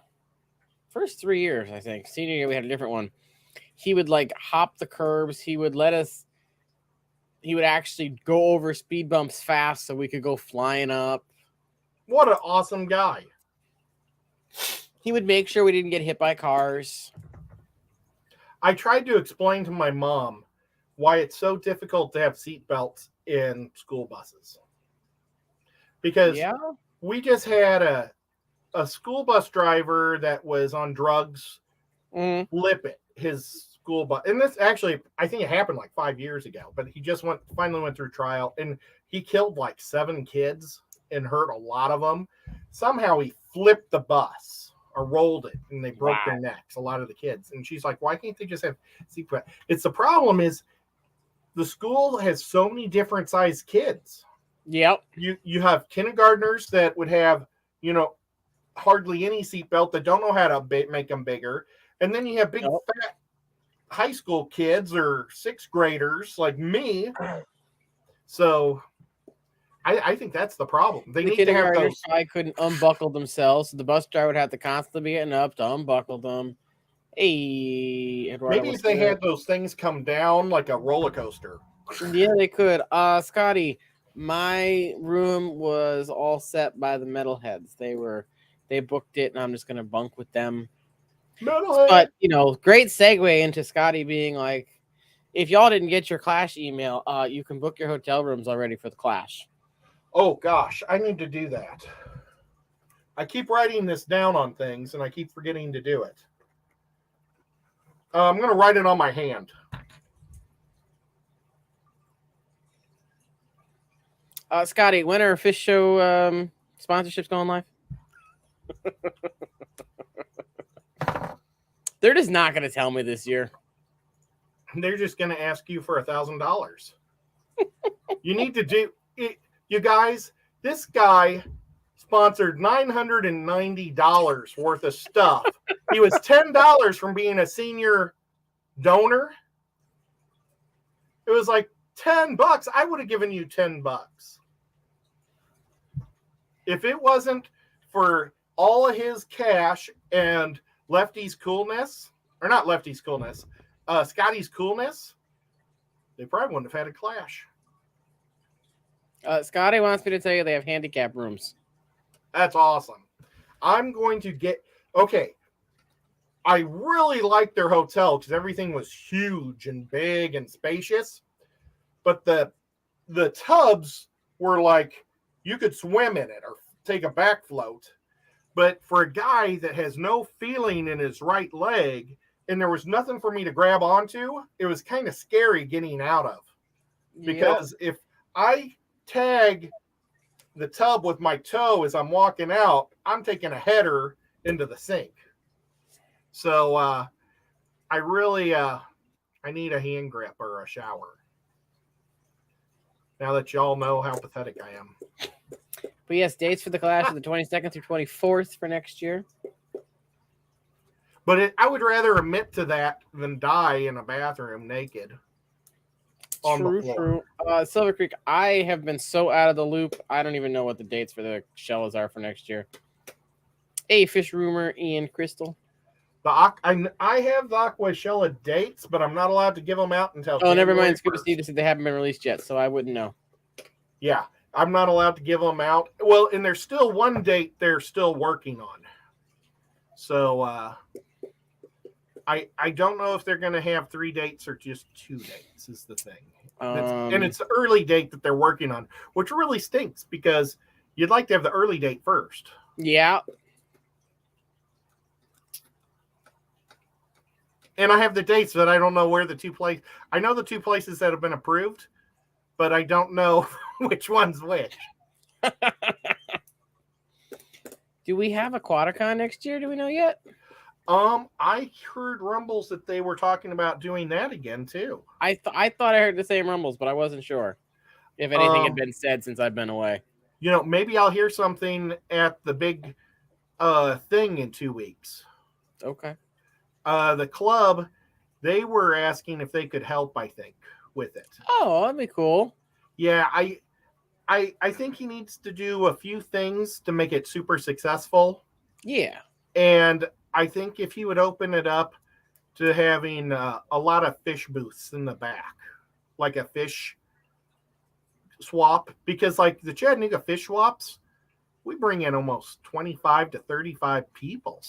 first 3 years, I think. Senior year, we had a different one. He would like hop the curbs. He would actually go over speed bumps fast so we could go flying up. What an awesome guy. He would make sure we didn't get hit by cars. I tried to explain to my mom why it's so difficult to have seat belts in school buses. Because we just had a school bus driver that was on drugs flip it. His school bus, and this actually, I think it happened like 5 years ago, but he just finally went through trial, and he killed like 7 kids and hurt a lot of them. Somehow he flipped the bus or rolled it, and they broke their necks, a lot of the kids. And she's like, why can't they just have seatbelt? It's the problem is the school has so many different sized kids. Yep. You have kindergartners that would have, hardly any seatbelt, that don't know how to make them bigger. And then you have big fat high school kids or 6th graders like me. So I think that's the problem. They need to have those. I couldn't unbuckle themselves, so the bus driver would have to constantly be getting up to unbuckle them. Hey, Eduardo, maybe if they had those things come down like a roller coaster. Yeah, they could. Scotty, my room was all set by the metalheads. They booked it, and I'm just gonna bunk with them. Metalhead. But great segue into Scotty being like, if y'all didn't get your Clash email, you can book your hotel rooms already for the Clash. Oh gosh, I need to do that. I keep writing this down on things, and I keep forgetting to do it. I'm gonna write it on my hand. Scotty, when are Fish Show sponsorships going live? They're just not going to tell me this year. They're just going to ask you for $1,000. You need to do it. You guys, this guy sponsored $990 worth of stuff. He was $10 from being a senior donor. It was like $10. I would have given you $10. If it wasn't for all of his cash and Lefty's coolness, or not Lefty's coolness, Scotty's coolness, they probably wouldn't have had a clash. Scotty wants me to tell you they have handicap rooms. That's awesome. I'm going to okay. I really liked their hotel because everything was huge and big and spacious. But the tubs were like, you could swim in it or take a back float. But for a guy that has no feeling in his right leg, and there was nothing for me to grab onto, it was kind of scary getting out of. Because if I tag the tub with my toe as I'm walking out, I'm taking a header into the sink. So I really I need a hand grip or a shower. Now that y'all know how pathetic I am. But yes, dates for the Clash are the 22nd through 24th for next year. But I would rather admit to that than die in a bathroom naked. True. Silver Creek, I have been so out of the loop. I don't even know what the dates for the Shellas are for next year. Hey, Fish Rumor, Ian, Crystal. I have the Aquashella dates, but I'm not allowed to give them out until. Oh, never mind. Scuba Steve said they haven't been released yet, so I wouldn't know. Yeah, I'm not allowed to give them out. Well, and there's still one date they're still working on. So I don't know if they're going to have 3 dates or just 2 dates is the thing. And it's the early date that they're working on, which really stinks because you'd like to have the early date first. Yeah. And I have the dates, but I don't know where the 2 places. I know the 2 places that have been approved, but I don't know which one's which. Do we have Aquaticon next year? Do we know yet? I heard rumbles that they were talking about doing that again too. I thought I heard the same rumbles, but I wasn't sure if anything had been said since I've been away. Maybe I'll hear something at the big thing in 2 weeks. Okay. The club, they were asking if they could help, I think, with it. Oh, that'd be cool. Yeah, I think he needs to do a few things to make it super successful. Yeah. And I think if he would open it up to having a lot of fish booths in the back, like a fish swap, because like the Chattanooga fish swaps, we bring in almost 25 to 35 people.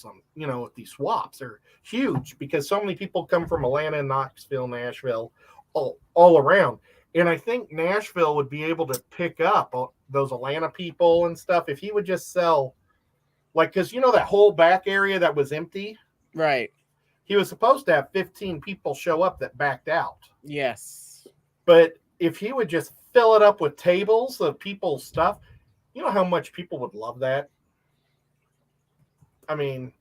These swaps are huge because so many people come from Atlanta, Knoxville, Nashville, all around. And I think Nashville would be able to pick up those Atlanta people and stuff if he would just sell, like, because that whole back area that was empty, right? he was supposed to have 15 people show up that backed out. Yes. But if he would just fill it up with tables of people's stuff, you know how much people would love that? I mean,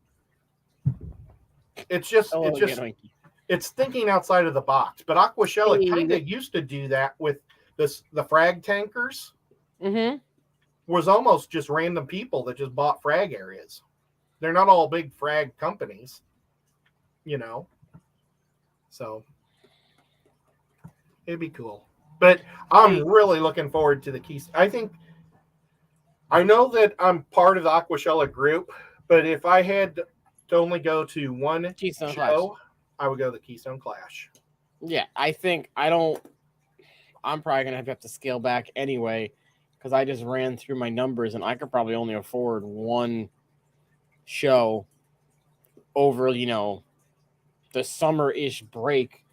it's thinking outside of the box. But Aquashella kind of used to do that with the frag tankers. Mm-hmm. Was almost just random people that just bought frag areas. They're not all big frag companies, you know. So it'd be cool. But I'm really looking forward to the Keys. I know that I'm part of the Aquashella group, but if I had to only go to one Keystone show, Clash. I would go to the Keystone Clash. Yeah, I'm probably going to have to scale back anyway because I just ran through my numbers and I could probably only afford one show over, the summer-ish break.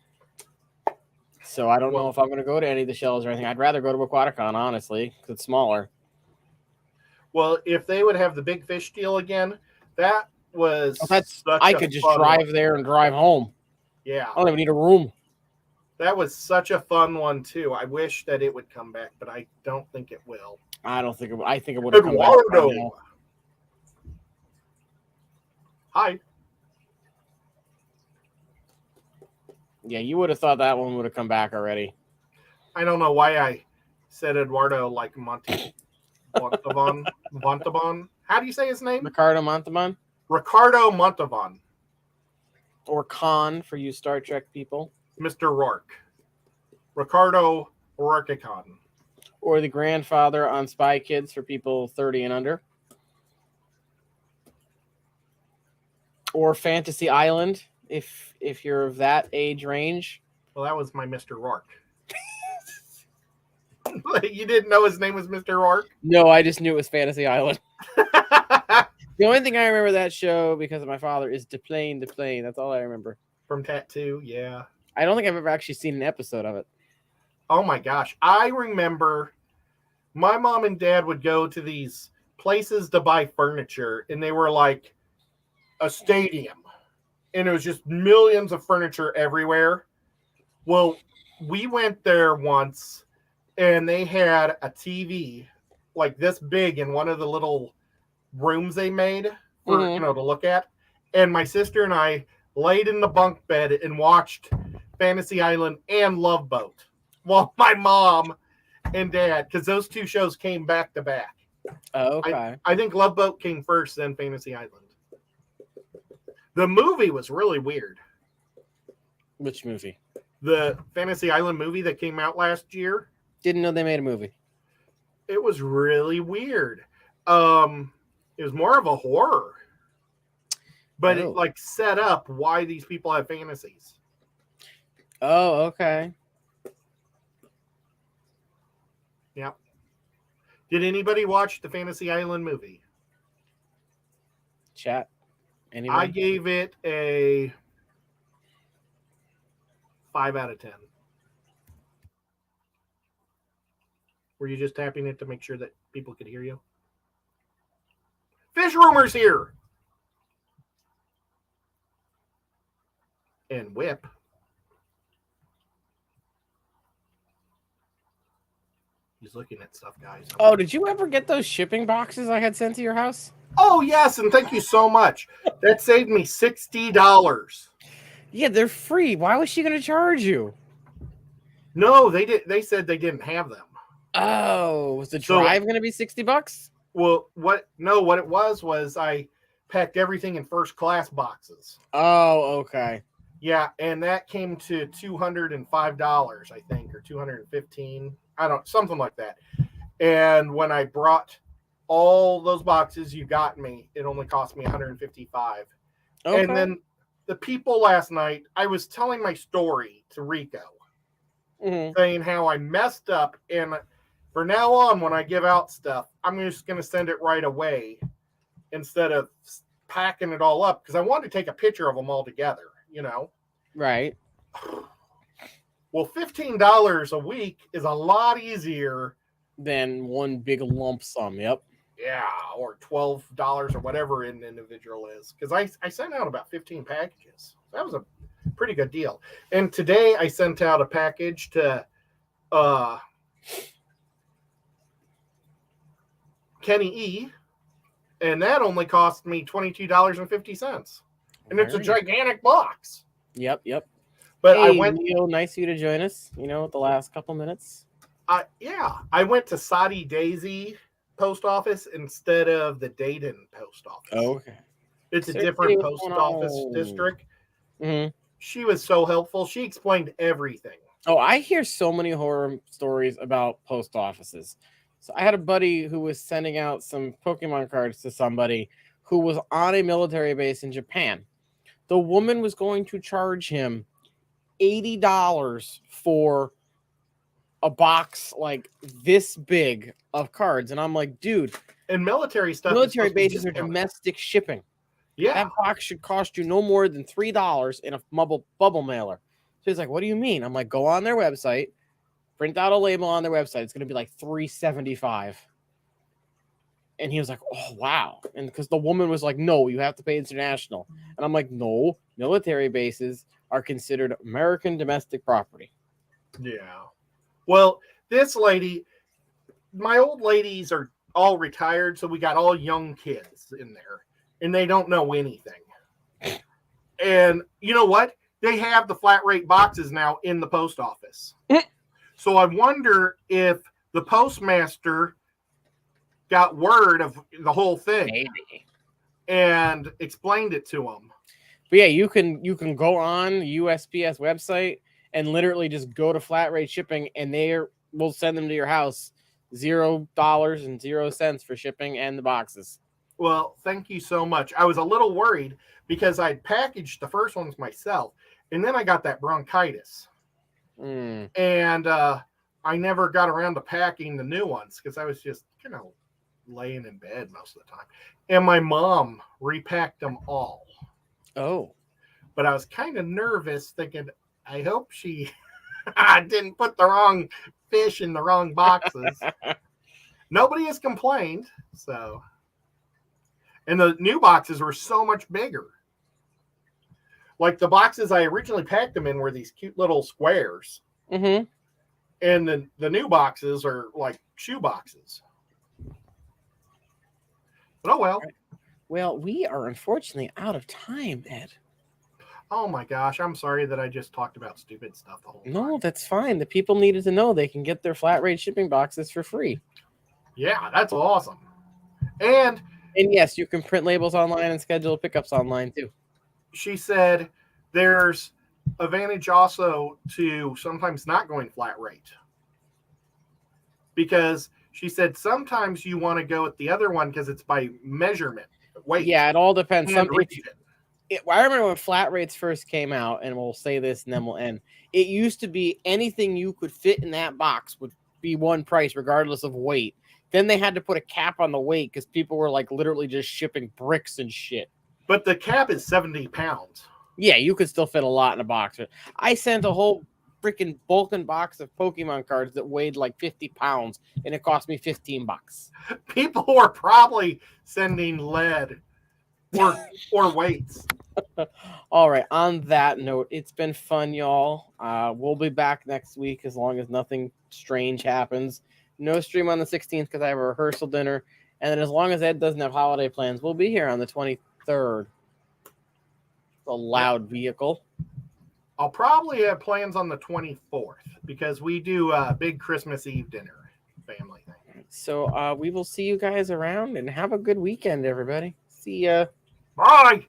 So I don't know if I'm going to go to any of the shows or anything. I'd rather go to Aquaticon, honestly, because it's smaller. Well, if they would have the big fish deal again, that was I could just drive there and drive home. Yeah. I don't even need a room. That was such a fun one, too. I wish that it would come back, but I don't think it will. I don't think it would. I think it would have come back. Eduardo. Hi. Yeah, you would have thought that one would have come back already. I don't know why I said Eduardo like Montalban. Montalban. How do you say his name? Ricardo Montalban. Ricardo Montalban. Or Khan for you Star Trek people. Mr. Rourke. Ricardo Rourke-Khan. Or the grandfather on Spy Kids for people 30 and under. Or Fantasy Island if you're of that age range. Well, that was my Mr. Rourke. You didn't know his name was Mr. Rourke? No, I just knew it was Fantasy Island. The only thing I remember that show because of my father is Deplane. That's all I remember. From Tattoo, yeah. I don't think I've ever actually seen an episode of it. Oh my gosh. I remember my mom and dad would go to these places to buy furniture, and they were like a stadium. And it was just millions of furniture everywhere. Well, we went there once, and they had a TV like this big in one of the little rooms they made for to look at. And my sister and I laid in the bunk bed and watched Fantasy Island and Love Boat. Well, my mom and dad, because those two shows came back to back. Oh, okay. I think Love Boat came first, then Fantasy Island. The movie was really weird. Which movie? The Fantasy Island movie that came out last year. Didn't know they made a movie. It was really weird. It was more of a horror. But it like set up why these people have fantasies. Oh, okay. Yep. Did anybody watch the Fantasy Island movie? Chat. Anybody? I gave it a 5 out of 10. Were you just tapping it to make sure that people could hear you? Fish Rumors here. And Whip. He's looking at stuff, guys. Oh, did you ever get those shipping boxes I had sent to your house? Oh, yes, and thank you so much. That saved me $60. Yeah, they're free. Why was she going to charge you? No, they did. They said they didn't have them. Oh, was the drive going to be $60? Well, what it was I packed everything in first class boxes. Oh, okay. Yeah, and that came to $205, I think, or $215. Something like that. And when I brought all those boxes you got me, it only cost me $155. Okay. And then the people last night, I was telling my story to Rico, saying how I messed up, and for now on, when I give out stuff, I'm just going to send it right away instead of packing it all up, because I wanted to take a picture of them all together, Right. Well, $15 a week is a lot easier than one big lump sum. Yep. Yeah, or $12 or whatever an individual is. Because I sent out about 15 packages. That was a pretty good deal. And today I sent out a package to Kenny E, and that only cost me $22.50. And it's a gigantic box. Yep. But hey, Leo, nice of you to join us, the last couple minutes. I went to Soddy Daisy post office instead of the Dayton post office. Oh, okay. It's a different post office district. Mm-hmm. She was so helpful. She explained everything. Oh, I hear so many horror stories about post offices. So I had a buddy who was sending out some Pokemon cards to somebody who was on a military base in Japan. The woman was going to charge him $80 for a box like this big of cards. And I'm like, dude, and military stuff, military bases are domestic shipping. Yeah, that box should cost you no more than $3 in a bubble mailer. So he's like, what do you mean? I'm like, go on their website, print out a label on their website. It's going to be like $3.75. And he was like, oh, wow. And because the woman was like, no, you have to pay international. And I'm like, no, military bases are considered American domestic property. Yeah. Well, this lady, my old ladies are all retired, so we got all young kids in there, and they don't know anything. And you know what? They have the flat rate boxes now in the post office. So I wonder if the postmaster got word of the whole thing. Maybe. And explained it to them. But yeah, you can go on the USPS website and literally just go to flat rate shipping, and they will send them to your house $0.00 for shipping and the boxes. Well, thank you so much. I was a little worried because I'd packaged the first ones myself, and then I got that bronchitis. And I never got around to packing the new ones because I was just, laying in bed most of the time. And my mom repacked them all. Oh. But I was kind of nervous thinking, I hope she didn't put the wrong fish in the wrong boxes. Nobody has complained. So, and the new boxes were so much bigger. Like the boxes I originally packed them in were these cute little squares. Mm-hmm. And the new boxes are like shoe boxes. But oh well. Well, we are unfortunately out of time, Ed. Oh my gosh, I'm sorry that I just talked about stupid stuff the whole time. No, that's fine. The people needed to know they can get their flat rate shipping boxes for free. Yeah, that's awesome. And yes, you can print labels online and schedule pickups online too. She said there's advantage also to sometimes not going flat rate. Because she said sometimes you want to go with the other one because it's by measurement, weight. Yeah, it all depends. I remember when flat rates first came out, and we'll say this and then we'll end. It used to be anything you could fit in that box would be one price regardless of weight. Then they had to put a cap on the weight because people were like literally just shipping bricks and shit. But the cap is 70 pounds. Yeah, you could still fit a lot in a box. I sent a whole freaking bulking box of Pokemon cards that weighed like 50 pounds, and it cost me $15. People were probably sending lead or weights. All right. On that note, it's been fun, y'all. We'll be back next week as long as nothing strange happens. No stream on the 16th because I have a rehearsal dinner. And then as long as Ed doesn't have holiday plans, we'll be here on the 23rd. A loud vehicle. I'll probably have plans on the 24th because we do a big Christmas Eve dinner family thing. So we will see you guys around, and have a good weekend, everybody. See ya. Bye.